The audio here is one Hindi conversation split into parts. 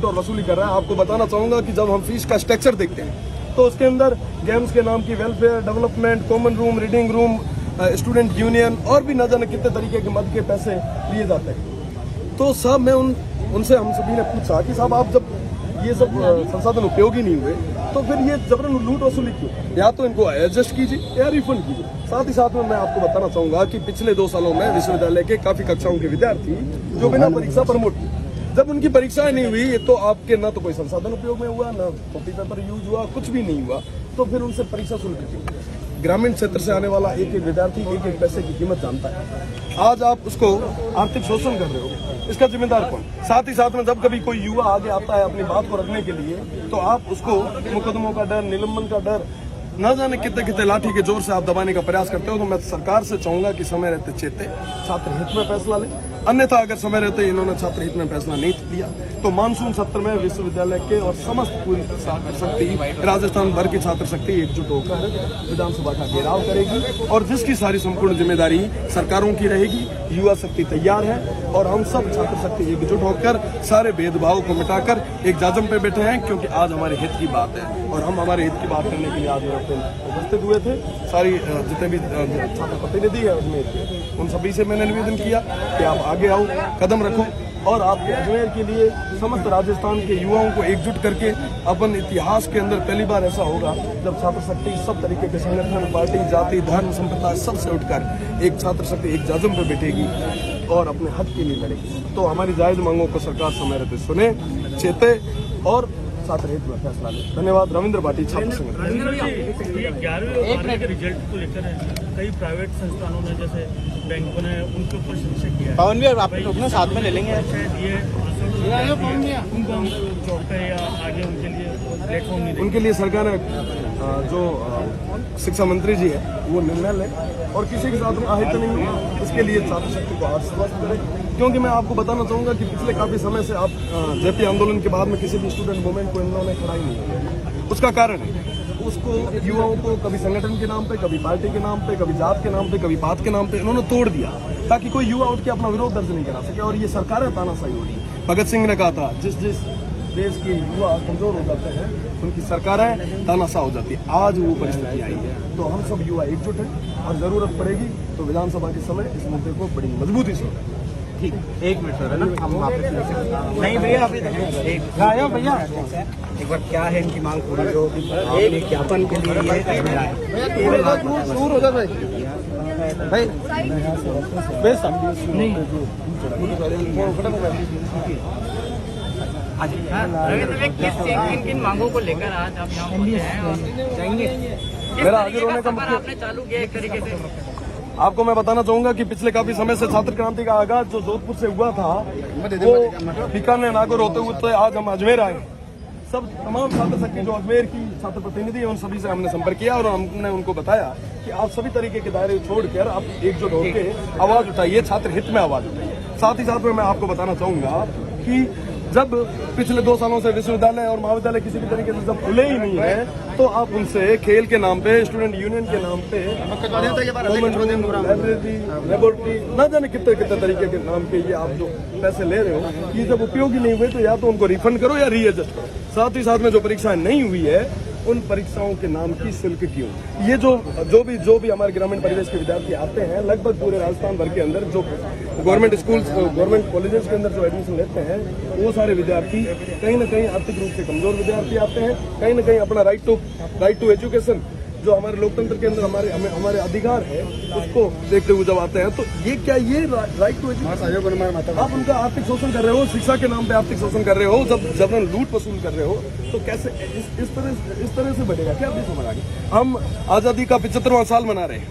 और वसूली कर रहा है। आपको बताना चाहूंगा कि जब हम फीस का स्ट्रक्चर देखते हैं तो उसके अंदर गेम्स के नाम की welfare, development, common room, reading room, student union और भी न जाने कितने तरीके के मद के पैसे लिए जाते हैं। तो साहब मैं उनसे हम सभी ने पूछा कि साहब आप जब ये सब संसाधन उपयोगी नहीं हुए तो फिर ये जबरन लूट वसूली क्यों? या तो इनको एडजस्ट कीजिए या रिफंड कीजिए। साथ ही साथ में मैं आपको बताना चाहूंगा कि पिछले 2 सालों में विश्वविद्यालय के काफी कक्षाओं के विद्यार्थी जो बिना परीक्षा प्रमोट हुए, जब उनकी परीक्षाएं नहीं हुई तो आपके ना तो कोई संसाधन उपयोग में हुआ, ना कॉपी पेपर यूज हुआ, कुछ भी नहीं हुआ, तो फिर उनसे परीक्षा शुल्क क्यों? ग्रामीण क्षेत्र से आने वाला एक एक विद्यार्थी एक एक पैसे की कीमत जानता है। आज आप उसको आर्थिक शोषण कर रहे हो, इसका जिम्मेदार कौन? साथ ही साथ में जब कभी कोई युवा आगे आता है अपनी बात को रखने के लिए तो आप उसको मुकदमों का डर, निलंबन का डर, न जाने कितने कितने लाठी के जोर से आप दबाने का प्रयास करते हो। तो मैं सरकार से चाहूंगा कि समय रहते चेते, छात्र हित में फैसला ले। अन्यथा अगर समय रहते इन्होंने छात्र हित में फैसला नहीं लिया तो मानसून सत्र में विश्वविद्यालय के और समस्त पूरी छात्र शक्ति, राजस्थान भर की छात्र शक्ति एकजुट होकर विधानसभा का घेराव करेगी और जिसकी सारी संपूर्ण जिम्मेदारी सरकारों की रहेगी। युवा शक्ति तैयार है और हम सब छात्र शक्ति एकजुट होकर सारे भेदभाव को मिटाकर एक जाजम पे बैठे हैं, क्योंकि आज हमारे हित की बात है और हम हमारे हित की बात करने के लिए आज उपस्थित हुए थे। सारी जितने भी छात्र प्रतिनिधि है उसमें उन सभी से मैंने निवेदन किया कि आप आगे आओ, कदम रखो और आप अजमेर के लिए समस्त राजस्थान के युवाओं को एकजुट करके अपन इतिहास के अंदर पहली बार ऐसा होगा जब छात्र शक्ति सब तरीके के संगठन, पार्टी, जाति, धर्म, संप्रदाय सबसे उठकर एक छात्र शक्ति एक जाजम पर बैठेगी और अपने हक के लिए लड़ेगी। तो हमारी जायज मांगों को सरकार समय रहते सुने, चेते और छात्र हित में फैसला ले। धन्यवाद। रविंद्र भाटी, छात्र संगठन। 11वीं के रिजल्ट को लेकर कई प्राइवेट संस्थानों ने जैसे बैंकों ने उनके ऊपर शिक्षक किया। पवन भी आप अपने साथ में ले लेंगे शायद ये उनको हम चौक पे या आगे उनके लिए प्लेटफॉर्म नहीं उनके लिए सरकार जो शिक्षा मंत्री जी है वो निर्णय ले और किसी के साथ अहित नहीं हो, इसके लिए छात्र शक्ति को आश्वस्त करें। क्योंकि मैं आपको बताना चाहूंगा कि पिछले काफी समय से आप जेपी आंदोलन के बाद में किसी भी स्टूडेंट मूवमेंट को इन लोगों ने खड़ा ही नहीं किया। उसका कारण है उसको युवाओं को कभी संगठन के नाम पे, कभी पार्टी के नाम पे, कभी जात के नाम पे, कभी बात के नाम पे इन्होंने तोड़ दिया ताकि कोई युवा उठ के अपना विरोध दर्ज नहीं करा सके। और ये सरकारें तानाशाही हो रही। भगत सिंह ने कहा था जिस देश के युवा कमजोर हो जाते हैं उनकी सरकारें तानाशाह हो जाती है। आज वो परिस्थिति आई है तो हम सब युवा एकजुट हैं और जरूरत पड़ेगी तो विधानसभा के समय इस मुद्दे को बड़ी मजबूती से। ठीक, 1 मिनट सर, है ना, हम वापस नहीं भैया भैया एक बार क्या है इनकी मांग पूरी जो एक ज्ञापन के लिए दूर हो जाए भाई किन किन मांगों को लेकर आज आप यहाँ पहुंचे हैं और जाएंगे? मेरा हाजिर होने का मुख्य आपने चालू किया एक तरीके से। आपको मैं बताना चाहूंगा कि पिछले काफी समय से छात्र क्रांति का आगाज जो जोधपुर से हुआ था वो बीकानेर नागौर होते हुए तो आज हम अजमेर आए। सब तमाम छात्र शक्ति जो अजमेर की छात्र प्रतिनिधि है उन सभी से हमने संपर्क किया और हमने उनको बताया कि आप सभी तरीके के दायरे छोड़कर आप एकजुट होकर आवाज उठाइए, छात्र हित में आवाज उठाइए। साथ ही साथ में मैं आपको बताना चाहूंगा कि जब पिछले 2 सालों से विश्वविद्यालय और महाविद्यालय किसी भी तरीके से जब खुले ही नहीं है तो आप उनसे खेल के नाम पे, स्टूडेंट यूनियन के नाम पे, लाइब्रेरी, लेबोरेटरी, न जाने कितने कितने तरीके के नाम पे ये आप जो पैसे ले रहे हो ये जब उपयोगी नहीं हुए तो या तो उनको रिफंड करो या रीएडजस्ट करो। साथ ही साथ में जो परीक्षाएं नहीं हुई है उन परीक्षाओं के नाम की शुल्क क्यों? ये जो भी हमारे ग्रामीण परिवेश के विद्यार्थी आते हैं लगभग पूरे राजस्थान भर के अंदर जो गवर्नमेंट स्कूल, गवर्नमेंट कॉलेजेस के अंदर जो एडमिशन लेते हैं वो सारे विद्यार्थी कहीं ना कहीं आर्थिक रूप से कमजोर विद्यार्थी आते हैं। कहीं ना कहीं अपना राइट टू एजुकेशन जो हमारे लोकतंत्र के अंदर हमारे अधिकार है उसको देखते हुए जब आते हैं तो ये क्या ये राइट टू एजुकेशन आप उनका आर्थिक शोषण कर रहे हो, शिक्षा के नाम पे आर्थिक शोषण कर रहे हो, जब लूट वसूल कर रहे हो तो कैसे इस तरह से बढ़ेगा क्या? अभी समझ आ गया। हम आजादी का 75वां साल मना रहे हैं,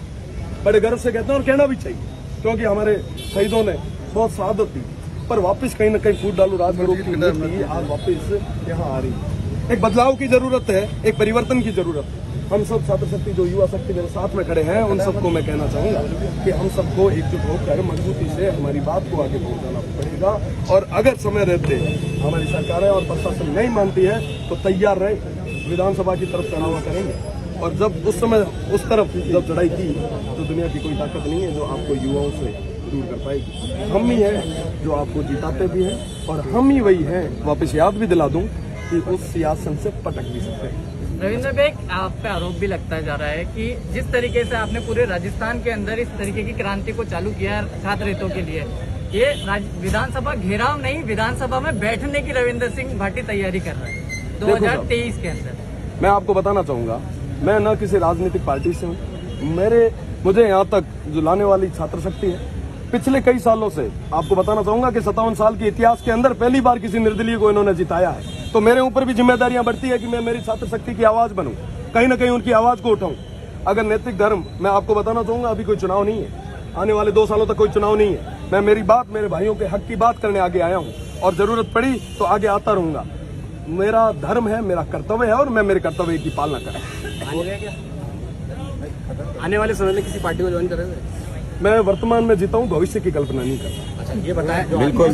बड़े गर्व से कहते हैं और कहना भी चाहिए क्योंकि हमारे शहीदों ने बहुत शहादत दी, पर वापस कहीं ना कहीं फूट डालू राजगुरु की नीति आज वापस यहाँ आ रही है। एक बदलाव की जरूरत है, एक परिवर्तन की जरूरत है। हम सब छात्र शक्ति जो युवा शक्ति मेरे साथ में खड़े हैं उन सबको मैं कहना चाहूंगा कि हम सबको एकजुट होकर मजबूती से हमारी बात को आगे पहुंचाना पड़ेगा और अगर समय रहते हमारी सरकारें और प्रशासन नहीं मानती है तो तैयार रहे, विधानसभा की तरफ चढ़ावा करेंगे। और जब उस समय उस तरफ जब चढ़ाई की तो दुनिया की कोई ताकत नहीं है जो आपको युवाओं से दूर कर पाएगी। हम ही हैं जो आपको जिताते भी हैं और हम ही वही हैं, वापस याद भी दिला दूं, कि उस सियासत से पटक भी सकते हैं। रविंद्र भाई, आप पे आरोप भी लगता जा रहा है कि जिस तरीके से आपने पूरे राजस्थान के अंदर इस तरीके की क्रांति को चालू किया है छात्र हितों के लिए, ये विधानसभा घेराव नहीं, विधानसभा में बैठने की रविंद्र सिंह भाटी तैयारी कर रहा है 2023 के अंदर। मैं आपको बताना चाहूंगा, मैं न किसी राजनीतिक पार्टी से हूँ, मुझे यहाँ तक जो लाने वाली छात्र शक्ति है, पिछले कई सालों से आपको बताना चाहूंगा कि 57 साल के इतिहास के अंदर पहली बार किसी निर्दलीय को इन्होंने जिताया है। तो मेरे ऊपर भी जिम्मेदारियां बढ़ती है कि मैं मेरी छात्र शक्ति की आवाज बनूं, कहीं ना कहीं उनकी आवाज को उठाऊं। अगर नैतिक धर्म, मैं आपको बताना चाहूंगा, अभी कोई चुनाव नहीं है, आने वाले 2 सालों तक कोई चुनाव नहीं है। मैं मेरी बात, मेरे भाइयों के हक की बात करने आगे आया हूं और जरूरत पड़ी तो आगे आता रहूंगा। मेरा धर्म है, मेरा कर्तव्य है और मैं मेरे कर्तव्य की पालना करूंगा। आने वाले समय में किसी पार्टी को ज्वाइन करेंगे? मैं वर्तमान में जीता हूँ, भविष्य की कल्पना नहीं करता। अच्छा, ये बताएं, बिल्कुल,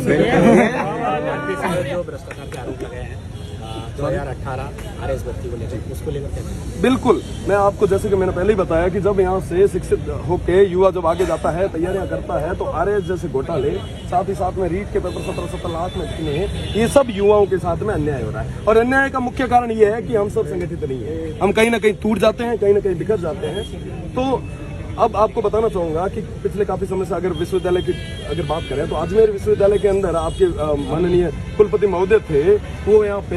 जो भ्रष्टाचार के आरोप लगे हैं 2018 RS भर्ती को लेकर, उसको लेकर क्या? बिल्कुल, मैं आपको जैसे कि मैंने पहले ही बताया कि जब यहाँ से शिक्षित होके युवा जब आगे जाता है, तैयारियां करता है, तो RS जैसे घोटाले, साथ ही साथ में रीट के पेपर 17 लाख में कितने हैं, ये सब युवाओं के साथ में अन्याय हो रहा है। और अन्याय का मुख्य कारण ये है कि हम सब संगठित नहीं है, हम कहीं ना कहीं टूट जाते हैं, कहीं ना कहीं बिखर जाते हैं। तो अब आपको बताना चाहूंगा कि पिछले काफी समय से अगर विश्वविद्यालय की अगर बात करें तो अजमेर विश्वविद्यालय के अंदर आपके माननीय कुलपति महोदय थे, वो यहाँ पे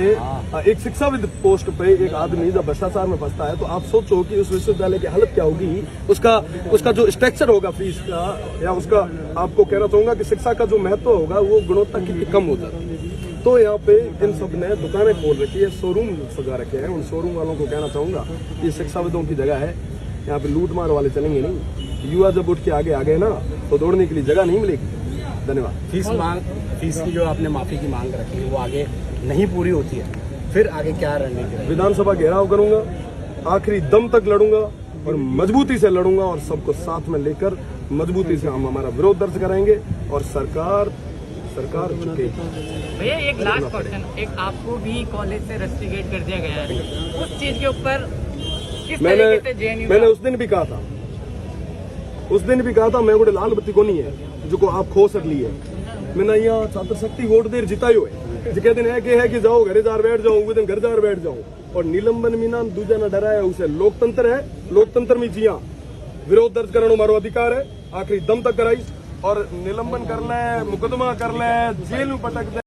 एक शिक्षाविद पोस्ट पे एक आदमी जब भ्रष्टाचार में फंसता है, तो आप सोचो कि उस विश्वविद्यालय की हालत क्या होगी, उसका जो स्ट्रक्चर होगा फीस का, या उसका आपको कहना चाहूंगा कि शिक्षा का जो महत्व होगा वो गुणवत्ता कितनी कम हो जाती है। तो यहाँ पे इन सब ने दुकानें खोल रखी है, शोरूम सजा रखे हैं। उन शोरूम वालों को कहना चाहूंगा कि शिक्षाविदों की जगह है, यहाँ पे लूट मार वाले चलेंगे नहीं। युवा जब उठ के आगे आ गए ना, तो दौड़ने के लिए जगह नहीं मिलेगी। धन्यवाद। फीस की जो आपने माफी की मांग रखी है वो आगे नहीं पूरी होती है, फिर आगे क्या रणनीति है? विधानसभा घेराव करूंगा, आखिरी दम तक लड़ूंगा और मजबूती से लड़ूंगा और सबको साथ में लेकर मजबूती से हम हमारा विरोध दर्ज कराएंगे और सरकार झुकेगी। भैया, एक लास्ट क्वेश्चन, एक आपको भी कॉलेज से रस्टिकेट कर दिया गया है, उस चीज के ऊपर किस तरीके से JNU? मैंने उस दिन भी कहा था, मैं गोटे लाल बत्ती को नहीं है जो को आप खो सक ली है। मैंने यहाँ छात्र शक्ति वोट देर जिताई हुए जिके दिन है कि जाओ घरे जार बैठ जाओ, वो दिन घर जार बैठ जाओ। और निलंबन मीना दूजा न डराया, उसे लोकतंत्र है, लोकतंत्र में जिया विरोध दर्ज करना हमारा अधिकार है, आखिरी दम तक कराई और निलंबन कर ले, मुकदमा कर ले, जेल में पटक दे।